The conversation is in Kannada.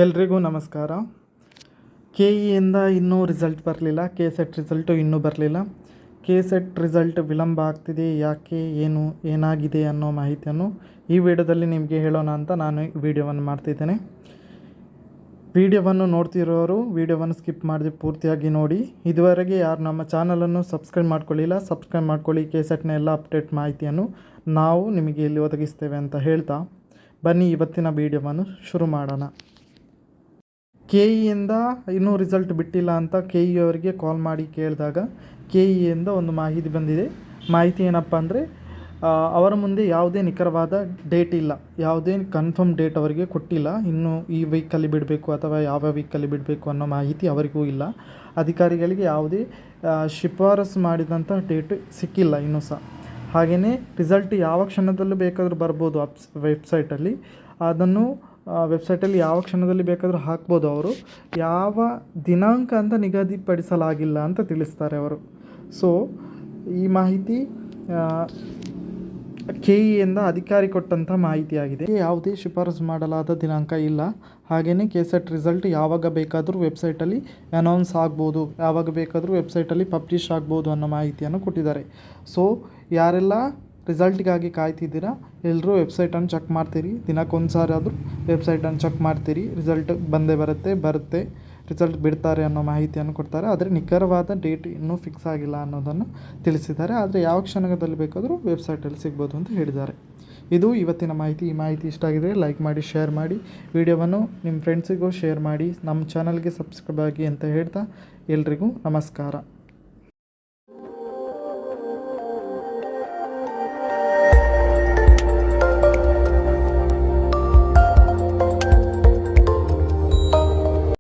ಎಲ್ರಿಗೂ ನಮಸ್ಕಾರ. ಕೆ ಇಯಿಂದ ಇನ್ನೂ ರಿಸಲ್ಟ್ ಬರಲಿಲ್ಲ. ಕೆ ಸೆಟ್ ರಿಸಲ್ಟು ಇನ್ನೂ ಬರಲಿಲ್ಲ. ಕೆ ಸೆಟ್ ರಿಸಲ್ಟ್ ವಿಳಂಬ ಆಗ್ತಿದೆ, ಯಾಕೆ, ಏನಾಗಿದೆ ಅನ್ನೋ ಮಾಹಿತಿಯನ್ನು ಈ ವಿಡಿಯೋದಲ್ಲಿ ನಿಮಗೆ ಹೇಳೋಣ ಅಂತ ನಾನು ವಿಡಿಯೋವನ್ನು ಮಾಡ್ತಿದ್ದೇನೆ. ವಿಡಿಯೋವನ್ನು ನೋಡ್ತಿರೋರು ವಿಡಿಯೋವನ್ನು ಸ್ಕಿಪ್ ಮಾಡದೆ ಪೂರ್ತಿಯಾಗಿ ನೋಡಿ. ಇದುವರೆಗೆ ಯಾರು ನಮ್ಮ ಚಾನಲನ್ನು ಸಬ್ಸ್ಕ್ರೈಬ್ ಮಾಡ್ಕೊಳ್ಳಿಲ್ಲ, ಸಬ್ಸ್ಕ್ರೈಬ್ ಮಾಡ್ಕೊಳ್ಳಿ. ಕೆ ಸೆಟ್ನ ಎಲ್ಲ ಅಪ್ಡೇಟ್ ಮಾಹಿತಿಯನ್ನು ನಾವು ನಿಮಗೆ ಇಲ್ಲಿ ಒದಗಿಸ್ತೇವೆ ಅಂತ ಹೇಳ್ತಾ ಬನ್ನಿ ಇವತ್ತಿನ ವಿಡಿಯೋವನ್ನು ಶುರು ಮಾಡೋಣ. ಕೆ ಇಯಿಂದ ಇನ್ನೂ ರಿಸಲ್ಟ್ ಬಿಟ್ಟಿಲ್ಲ ಅಂತ ಕೆ ಇ ಅವರಿಗೆ ಕಾಲ್ ಮಾಡಿ ಕೇಳಿದಾಗ ಕೆ ಇಯಿಂದ ಒಂದು ಮಾಹಿತಿ ಬಂದಿದೆ. ಮಾಹಿತಿ ಏನಪ್ಪ ಅಂದರೆ, ಅವರ ಮುಂದೆ ಯಾವುದೇ ನಿಖರವಾದ ಡೇಟ್ ಇಲ್ಲ, ಯಾವುದೇ ಕನ್ಫರ್ಮ್ ಡೇಟ್ ಅವರಿಗೆ ಕೊಟ್ಟಿಲ್ಲ. ಇನ್ನು ಈ ವೀಕಲ್ಲಿ ಬಿಡಬೇಕು ಅಥವಾ ಯಾವ ವೀಕಲ್ಲಿ ಬಿಡಬೇಕು ಅನ್ನೋ ಮಾಹಿತಿ ಅವರಿಗೂ ಇಲ್ಲ. ಅಧಿಕಾರಿಗಳಿಗೆ ಯಾವುದೇ ಶಿಫಾರಸು ಮಾಡಿದಂಥ ಡೇಟ್ ಸಿಕ್ಕಿಲ್ಲ ಇನ್ನೂ ಸಹ. ಹಾಗೆಯೇ ರಿಸಲ್ಟ್ ಯಾವ ಕ್ಷಣದಲ್ಲೂ ಬೇಕಾದರೂ ಬರ್ಬೋದು. ವೆಬ್ಸೈಟಲ್ಲಿ ಅದನ್ನು ವೆಬ್ಸೈಟಲ್ಲಿ ಯಾವ ಕ್ಷಣದಲ್ಲಿ ಬೇಕಾದರೂ ಹಾಕ್ಬೋದು. ಅವರು ಯಾವ ದಿನಾಂಕ ಅಂತ ನಿಗದಿಪಡಿಸಲಾಗಿಲ್ಲ ಅಂತ ತಿಳಿಸ್ತಾರೆ ಅವರು. ಸೊ ಈ ಮಾಹಿತಿ ಕೆ ಇಯಿಂದ ಅಧಿಕಾರಿ ಕೊಟ್ಟಂಥ ಮಾಹಿತಿಯಾಗಿದೆ. ಯಾವುದೇ ಶಿಫಾರಸು ಮಾಡಲಾದ ದಿನಾಂಕ ಇಲ್ಲ. ಹಾಗೆಯೇ ಕೆ ಸೆಟ್ ರಿಸಲ್ಟ್ ಯಾವಾಗ ಬೇಕಾದರೂ ವೆಬ್ಸೈಟಲ್ಲಿ ಅನೌನ್ಸ್ ಆಗ್ಬೋದು, ಯಾವಾಗ ಬೇಕಾದರೂ ವೆಬ್ಸೈಟಲ್ಲಿ ಪಬ್ಲಿಷ್ ಆಗ್ಬೋದು ಅನ್ನೋ ಮಾಹಿತಿಯನ್ನು ಕೊಟ್ಟಿದ್ದಾರೆ. ಸೊ ಯಾರೆಲ್ಲ ರಿಸಲ್ಟ್ಗಾಗಿ ಕಾಯ್ತಿದ್ದೀರಾ, ಎಲ್ಲರೂ ವೆಬ್ಸೈಟನ್ನು ಚೆಕ್ ಮಾಡ್ತೀರಿ. ದಿನಕ್ಕೊಂದು ಸಾರಿ ಆದರೂ ವೆಬ್ಸೈಟನ್ನು ಚೆಕ್ ಮಾಡ್ತೀರಿ. ರಿಸಲ್ಟ್ ಬಂದೇ ಬರುತ್ತೆ, ರಿಸಲ್ಟ್ ಬಿಡ್ತಾರೆ ಅನ್ನೋ ಮಾಹಿತಿಯನ್ನು ಕೊಡ್ತಾರೆ. ಆದರೆ ನಿಖರವಾದ ಡೇಟ್ ಇನ್ನೂ ಫಿಕ್ಸ್ ಆಗಿಲ್ಲ ಅನ್ನೋದನ್ನು ತಿಳಿಸಿದ್ದಾರೆ. ಆದರೆ ಯಾವ ಕ್ಷಣದಲ್ಲಿ ಬೇಕಾದರೂ ವೆಬ್ಸೈಟಲ್ಲಿ ಸಿಗ್ಬೋದು ಅಂತ ಹೇಳಿದ್ದಾರೆ. ಇದು ಇವತ್ತಿನ ಮಾಹಿತಿ. ಈ ಮಾಹಿತಿ ಇಷ್ಟ ಆಗಿದರೆ ಲೈಕ್ ಮಾಡಿ, ಶೇರ್ ಮಾಡಿ, ವಿಡಿಯೋವನ್ನು ನಿಮ್ಮ ಫ್ರೆಂಡ್ಸಿಗೂ ಶೇರ್ ಮಾಡಿ, ನಮ್ಮ ಚಾನಲ್ಗೆ ಸಬ್ಸ್ಕ್ರೈಬ್ ಆಗಿ ಅಂತ ಹೇಳ್ತಾ ಎಲ್ರಿಗೂ ನಮಸ್ಕಾರ.